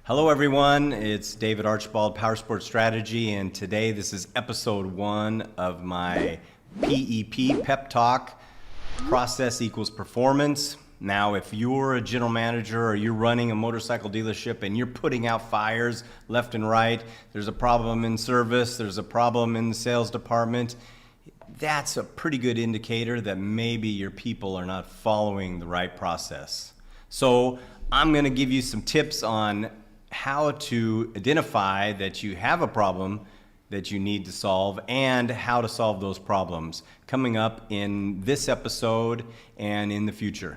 Hello everyone, it's David Archibald, Powersports Strategy, and today this is episode 1 of my PEP, Pep Talk, Process Equals Performance. Now if you're a general manager or you're running a motorcycle dealership and you're putting out fires left and right, there's a problem in service, there's a problem in the sales department, that's a pretty good indicator that maybe your people are not following the right process. So I'm going to give you some tips on how to identify that you have a problem that you need to solve and how to solve those problems coming up in this episode and in the future.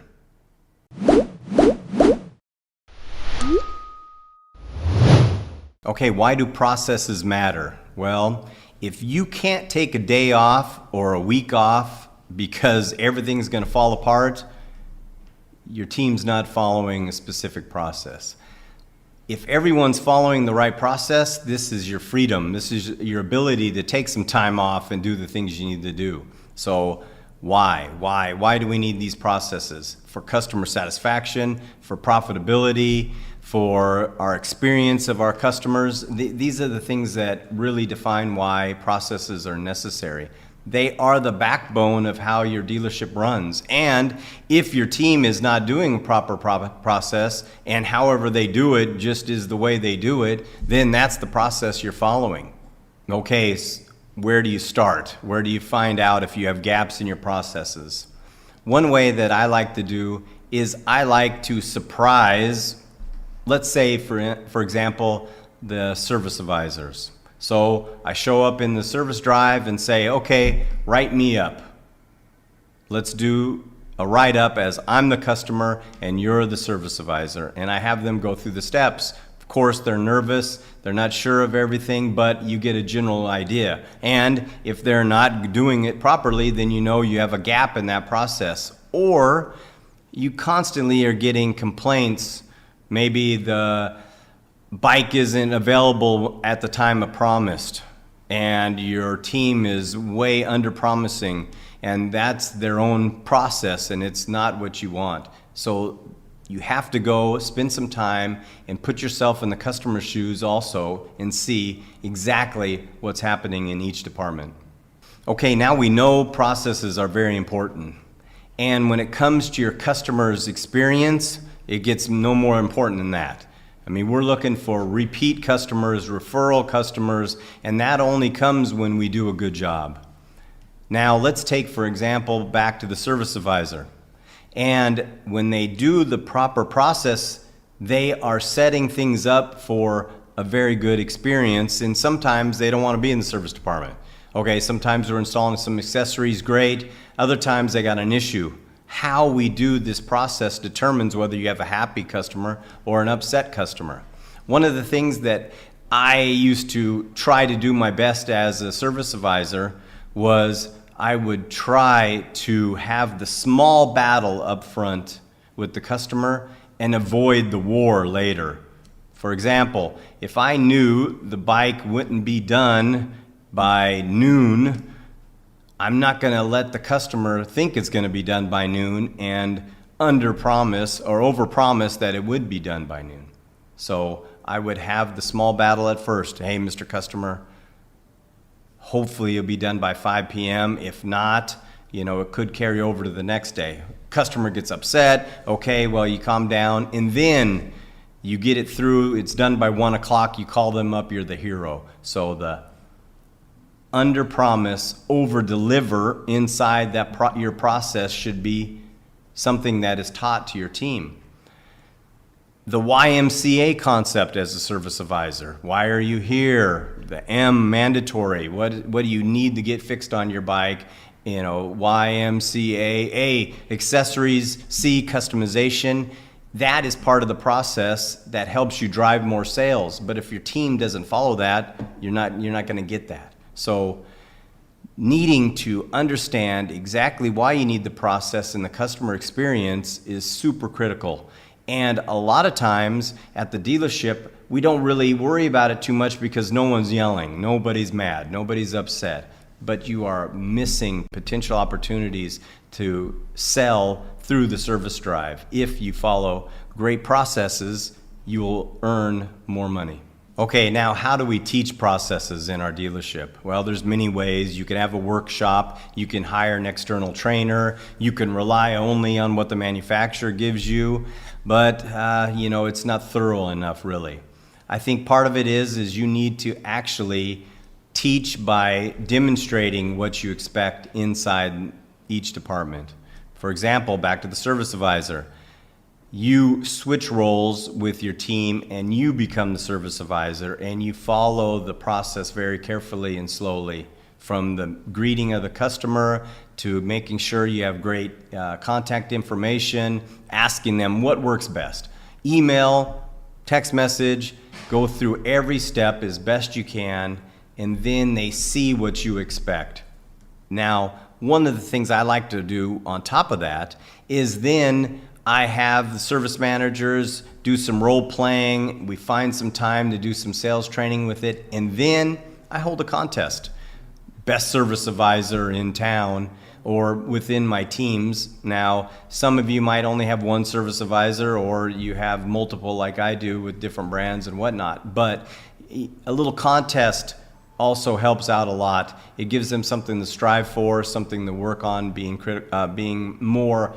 Okay, why do processes matter? Well, if you can't take a day off or a week off because everything's going to fall apart, your team's not following a specific process. If everyone's following the right process, this is your freedom. This is your ability to take some time off and do the things you need to do. So why? Why do we need these processes? For customer satisfaction, for profitability, for our experience of our customers. These are the things that really define why processes are necessary. They are the backbone of how your dealership runs. And if your team is not doing a proper process, and however they do it just is the way they do it, then that's the process you're following. Okay, where do you start? Where do you find out if you have gaps in your processes? One way that I like to do is I like to surprise, let's say for example, the service advisors. So I show up in the service drive and say, okay, write me up. Let's do a write-up as I'm the customer and you're the service advisor. And I have them go through the steps. Of course, they're nervous, they're not sure of everything, but you get a general idea. And if they're not doing it properly, then you know you have a gap in that process. Or you constantly are getting complaints. Maybe the bike isn't available at the time of promised and your team is way under promising, and that's their own process and it's not what you want. So you have to go spend some time and put yourself in the customer's shoes also and see exactly what's happening in each department. Okay, now we know processes are very important, and when it comes to your customer's experience, it gets no more important than that. I mean, we're looking for repeat customers, referral customers, and that only comes when we do a good job. Now, let's take, for example, back to the service advisor. And when they do the proper process, they are setting things up for a very good experience, and sometimes they don't want to be in the service department. Okay, sometimes we're installing some accessories, great. Other times they got an issue. How we do this process determines whether you have a happy customer or an upset customer. One of the things that I used to try to do my best as a service advisor was I would try to have the small battle up front with the customer and avoid the war later. For example, if I knew the bike wouldn't be done by noon, I'm not going to let the customer think it's going to be done by noon and under-promise or over-promise that it would be done by noon. So I would have the small battle at first. Hey, Mr. Customer, hopefully it'll be done by 5 p.m. If not, it could carry over to the next day. Customer gets upset. Okay, well, you calm down, and then you get it through. It's done by 1 o'clock. You call them up. You're the hero. So the under promise, over deliver inside that your process should be something that is taught to your team. The YMCA concept as a service advisor. Why are you here? The M, mandatory. What do you need to get fixed on your bike? YMCA, A, accessories, C, customization. That is part of the process that helps you drive more sales. But if your team doesn't follow that, you're not going to get that. So needing to understand exactly why you need the process and the customer experience is super critical. And a lot of times at the dealership, we don't really worry about it too much because no one's yelling, nobody's mad, nobody's upset. But you are missing potential opportunities to sell through the service drive if you follow great processes you will earn more money. Okay, now how do we teach processes in our dealership? Well, there's many ways. You can have a workshop, you can hire an external trainer, you can rely only on what the manufacturer gives you, but it's not thorough enough really. I think part of it is you need to actually teach by demonstrating what you expect inside each department. For example, back to the service advisor. You switch roles with your team and you become the service advisor, and you follow the process very carefully and slowly, from the greeting of the customer to making sure you have great contact information, asking them what works best. Email, text message, go through every step as best you can, and then they see what you expect. Now, one of the things I like to do on top of that is then I have the service managers do some role playing, we find some time to do some sales training with it, and then I hold a contest. Best service advisor in town or within my teams. Now, some of you might only have one service advisor, or you have multiple like I do with different brands and whatnot, but a little contest also helps out a lot. It gives them something to strive for, something to work on, being more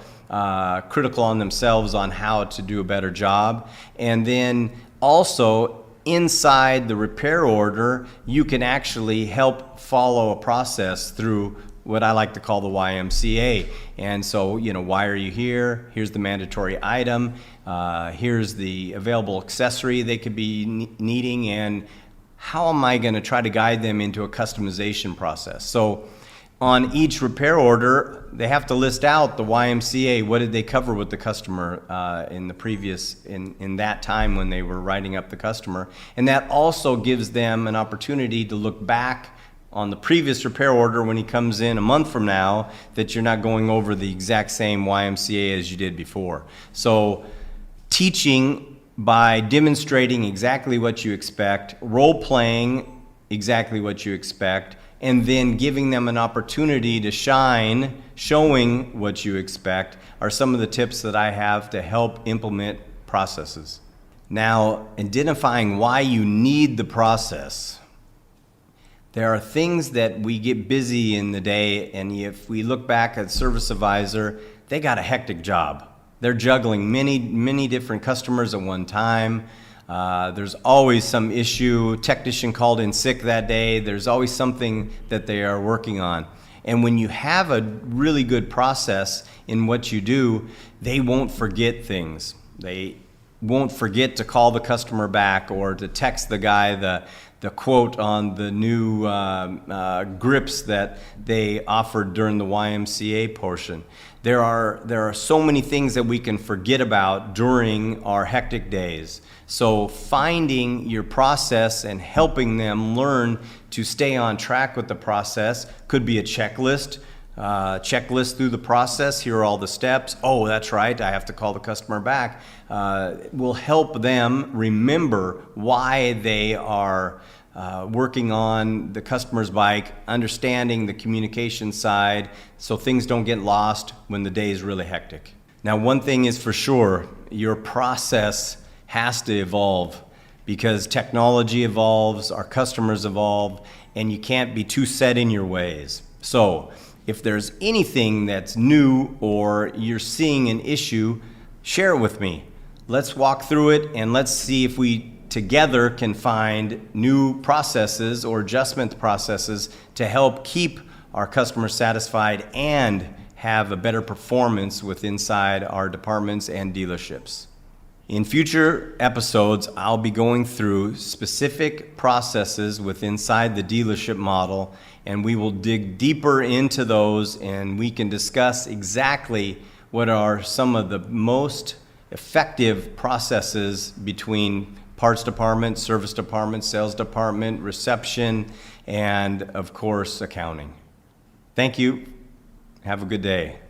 critical on themselves on how to do a better job. And then also inside the repair order, you can actually help follow a process through what I like to call the YMCA. And so, why are you here? Here's the mandatory item. Here's the available accessory they could be needing, and how am I going to try to guide them into a customization process? So on each repair order, they have to list out the YMCA. What did they cover with the customer in that time when they were writing up the customer? And that also gives them an opportunity to look back on the previous repair order when he comes in a month from now, that you're not going over the exact same YMCA as you did before. So teaching by demonstrating exactly what you expect, role-playing exactly what you expect, and then giving them an opportunity to shine, showing what you expect, are some of the tips that I have to help implement processes. Now, identifying why you need the process. There are things that we get busy in the day, and if we look back at service advisor, they got a hectic job. They're juggling many different customers at one time. There's always some issue. Technician called in sick that day. There's always something that they are working on. And when you have a really good process in what you do, they won't forget things. They won't forget to call the customer back or to text the guy the quote on the new grips that they offered during the YMCA portion. There are so many things that we can forget about during our hectic days. So finding your process and helping them learn to stay on track with the process could be a checklist through the process. Here are all the steps. Oh, that's right, I have to call the customer back. Will help them remember why they are working on the customer's bike, understanding the communication side so things don't get lost when the day is really hectic. Now, one thing is for sure, your process has to evolve because technology evolves, our customers evolve, and you can't be too set in your ways. So if there's anything that's new or you're seeing an issue, share it with me. Let's walk through it and let's see if we together can find new processes or adjustment processes to help keep our customers satisfied and have a better performance inside our departments and dealerships. In future episodes, I'll be going through specific processes inside the dealership model, and we will dig deeper into those, and we can discuss exactly what are some of the most effective processes between parts department, service department, sales department, reception, and of course, accounting. Thank you. Have a good day.